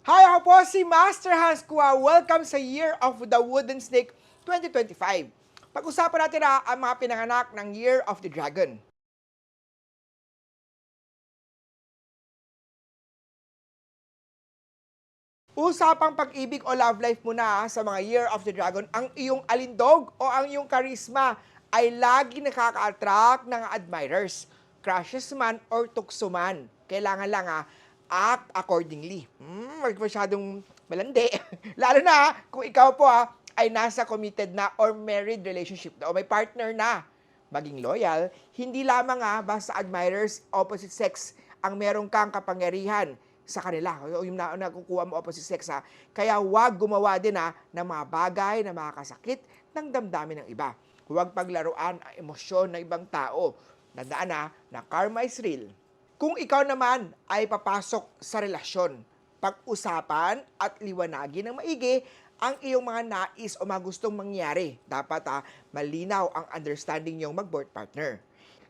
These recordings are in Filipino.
Hi, ako po si Master Hans Kua. Welcome sa Year of the Wooden Snake 2025. Pag-usapan natin ang mga pinanganak ng Year of the Dragon. Usapang pag-ibig o love life muna sa mga Year of the Dragon, ang iyong alindog o ang iyong karisma ay lagi nakaka-attract ng admirers, crushes man or tukso man. Kailangan lang act accordingly. Huwag masyadong malandi. Lalo na kung ikaw po ay nasa committed na or married relationship na o may partner na. Maging loyal, hindi lamang basta admirers, opposite sex, ang meron kang kapangyarihan sa kanila. O yung nakukuha mo opposite sex Kaya huwag gumawa din ng mga bagay na makakasakit ng damdamin ng iba. Huwag paglaruan ang emosyon ng ibang tao. Tandaan na karma is real. Kung ikaw naman ay papasok sa relasyon, pag-usapan at liwanagin ng maigi ang iyong mga nais o mga gustong mangyari. Dapat malinaw ang understanding niyong mag-board partner.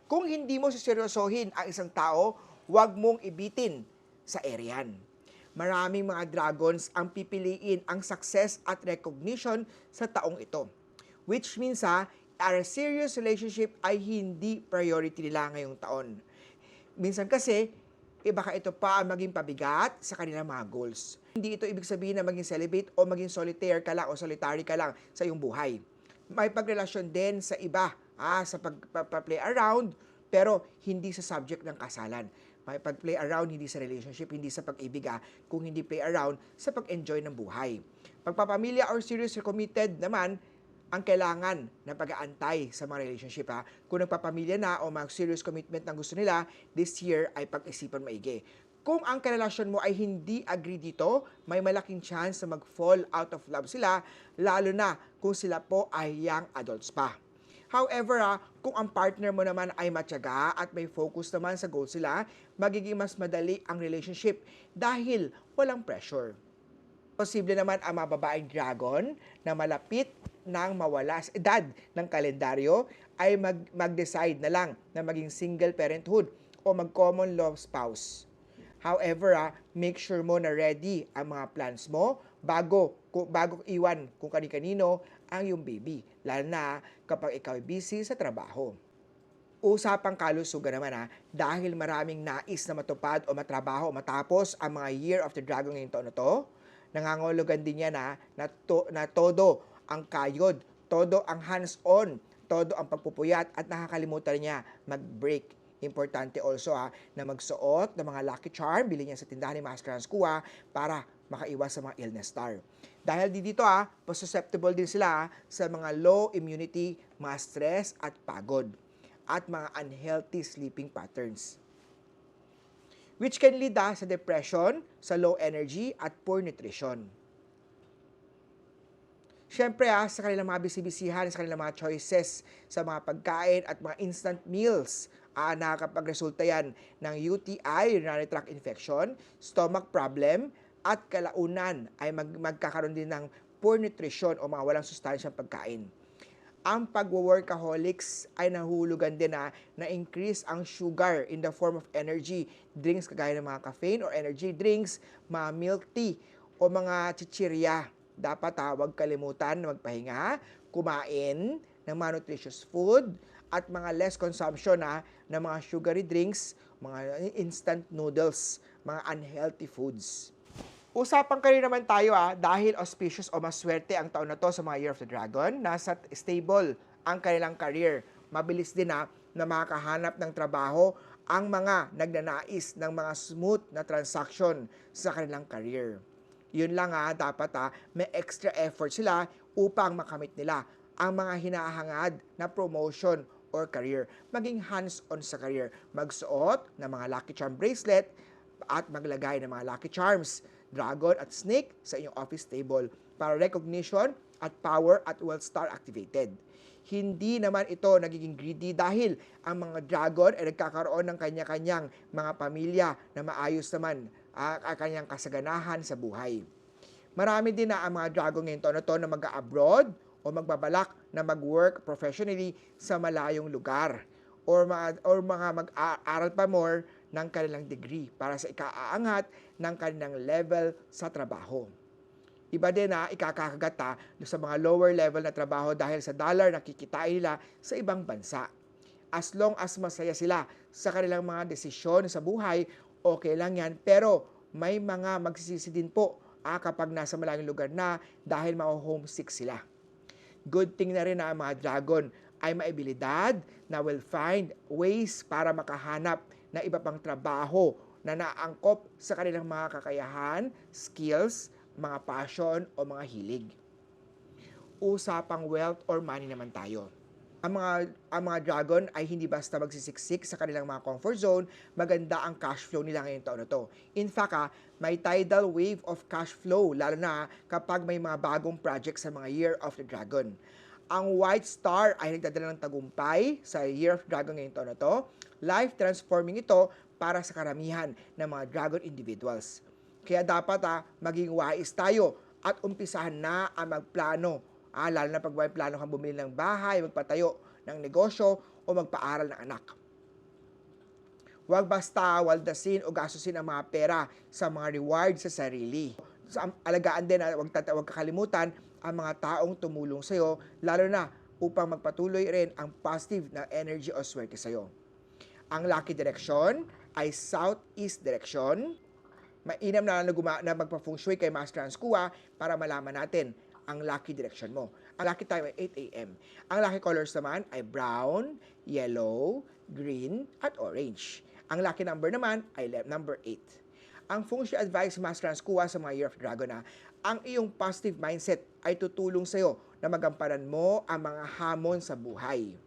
Kung hindi mo siseryosohin ang isang tao, huwag mong ibitin sa eriyan. Maraming mga dragons ang pipiliin ang success at recognition sa taong ito. Which means a serious relationship ay hindi priority nila ngayong taon. Minsan kasi, baka ito pa ang maging pabigat sa kanilang mga goals. Hindi ito ibig sabihin na maging celibate o maging solitaire ka lang o solitary ka lang sa iyong buhay. May pagrelasyon din sa iba, sa pag-play around, pero hindi sa subject ng kasalan. May pag-play around, hindi sa relationship, hindi sa pag-ibig, kung hindi play around, sa pag-enjoy ng buhay. Pagpapamilya or serious or committed naman, ang kailangan ng pag-aantay sa mga relationship. Kung nagpapamilya na o mga serious commitment na gusto nila, this year ay pag-isipan maigi. Kung ang karelasyon mo ay hindi agree dito, may malaking chance na mag-fall out of love sila, lalo na kung sila po ay young adults pa. However, kung ang partner mo naman ay matyaga at may focus naman sa goal sila, magiging mas madali ang relationship dahil walang pressure. Posible naman ang mga babaeng dragon na malapit nang mawala sa edad ng kalendaryo ay mag-decide na lang na maging single parenthood o mag-common law spouse. However, make sure mo na ready ang mga plans mo bago iwan kung kani-kanino ang iyong baby, lalo na kapag ikaw ay busy sa trabaho. Usapang kalusugan naman dahil maraming nais na matupad o matrabaho matapos ang mga Year of the Dragon ngayong taon na to, nangangahulugan din yan na todo ang kayod, todo ang hands-on, todo ang pagpupuyat at nakakalimutan niya mag-break. Importante also na magsuot ng mga lucky charm, bilhin niya sa tindahan ni Master Hans Kua para makaiwas sa mga illness star. Dahil dito susceptible din sila sa mga low immunity, mga stress at pagod at mga unhealthy sleeping patterns, which can lead sa depression, sa low energy at poor nutrition. Siyempre sa kanilang mga bisibisihan, sa kanilang mga choices sa mga pagkain at mga instant meals, nakakapagresulta yan ng UTI, urinary tract infection, stomach problem, at kalaunan ay magkakaroon din ng poor nutrition o mga walang sustansyang pagkain. Ang pag-workaholics ay nahulugan din na increase ang sugar in the form of energy drinks kagaya ng mga caffeine or energy drinks, mga milk tea o mga chichirya. Dapat huwag kalimutan na magpahinga, kumain ng mga nutritious food at mga less consumption ng mga sugary drinks, mga instant noodles, mga unhealthy foods. Usapan ka rin naman tayo dahil auspicious o maswerte ang taon na to sa mga Year of the Dragon. Nasa stable ang kanilang career. Mabilis din na makakahanap ng trabaho ang mga nagnanais ng mga smooth na transaction sa kanilang career. Yun lang dapat may extra effort sila upang makamit nila ang mga hinahangad na promotion or career. Maging hands-on sa career. Magsuot ng mga Lucky Charm bracelet at maglagay ng mga Lucky Charms, dragon at snake sa inyong office table para recognition at power at wealth star activated. Hindi naman ito nagiging greedy dahil ang mga dragon ay nagkakaroon ng kanya-kanyang mga pamilya na maayos naman ang kanyang kasaganahan sa buhay. Marami din ang mga dragon ngayon taon na to na mag-abroad o magbabalak na mag-work professionally sa malayong lugar or mga mag-aaral pa more ng kanilang degree para sa ikaaangat ng kanilang level sa trabaho. Iba din na ikakakagat sa mga lower level na trabaho dahil sa dollar na kikitain nila sa ibang bansa. As long as masaya sila sa kanilang mga desisyon sa buhay, okay lang yan. Pero may mga magsisisi din po kapag nasa malayong lugar na dahil ma-homesick sila. Good thing na rin na ang mga dragon ay maibilidad na will find ways para makahanap na iba pang trabaho na naangkop sa kanilang mga kakayahan, skills, mga passion o mga hilig. Usapang wealth or money naman tayo. Ang mga dragon ay hindi basta magsisiksik sa kanilang mga comfort zone, maganda ang cash flow nila ngayong taon na to. In fact, may tidal wave of cash flow, lalo na kapag may mga bagong project sa mga Year of the Dragon. Ang White Star ay nagdadala ng tagumpay sa Year of the Dragon ngayong taon na to. Life transforming ito para sa karamihan ng mga dragon individuals. Kaya dapat maging wais tayo at umpisahan na ang magplano. Lalo na pag may plano kang bumili ng bahay, magpatayo ng negosyo o magpaaral ng anak. Huwag basta waldasin o gastusin ang mga pera sa mga reward sa sarili. Alagaan din, huwag kakalimutan ang mga taong tumulong sa iyo, lalo na upang magpatuloy rin ang positive na energy o swerte sa iyo. Ang lucky direction ay southeast direction. Mainam na magpa-feng shui kay Master Hans Kua para malaman natin ang lucky direction mo. Ang lucky time ay 8 a.m. Ang lucky colors naman ay brown, yellow, green, at orange. Ang lucky number naman ay number 8. Ang feng shui advice Master Hans Kua sa mga Year of Dragon ang iyong positive mindset ay tutulong sa iyo na magampanan mo ang mga hamon sa buhay.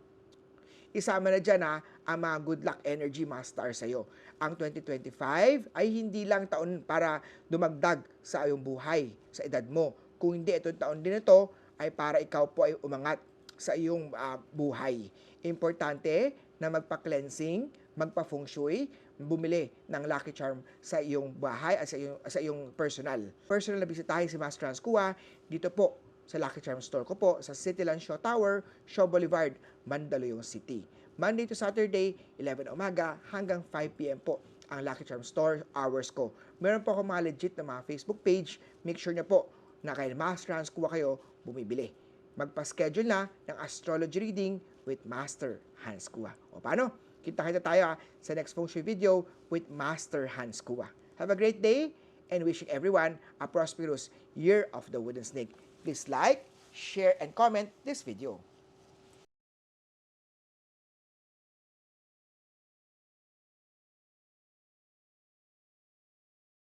Isama na dyan ang mga good luck energy mga star sa iyo. Ang 2025 ay hindi lang taon para dumagdag sa iyong buhay, sa edad mo. Kung hindi, itong taon din ito ay para ikaw po ay umangat sa iyong buhay. Importante na magpa-cleansing, magpa-feng shui, bumili ng Lucky Charm sa iyong bahay at sa iyong personal. Personal na bisitahin si Master Hans Kua dito po sa Lucky Charm Store ko po sa Cityland Shaw Tower, Shaw Boulevard, Mandaluyong City. Monday to Saturday, 11 umaga hanggang 5 p.m. po ang Lucky Charm Store hours ko. Meron po ako mga legit na mga Facebook page. Make sure niya po na kay Master Hans Kua kayo bumibili. Magpa-schedule na ng astrology reading with Master Hans Kua. O paano? Kita-kita tayo sa next feng shui video with Master Hans Kua. Have a great day and wishing everyone a prosperous Year of the Wooden Snake. Please like, share, and comment this video.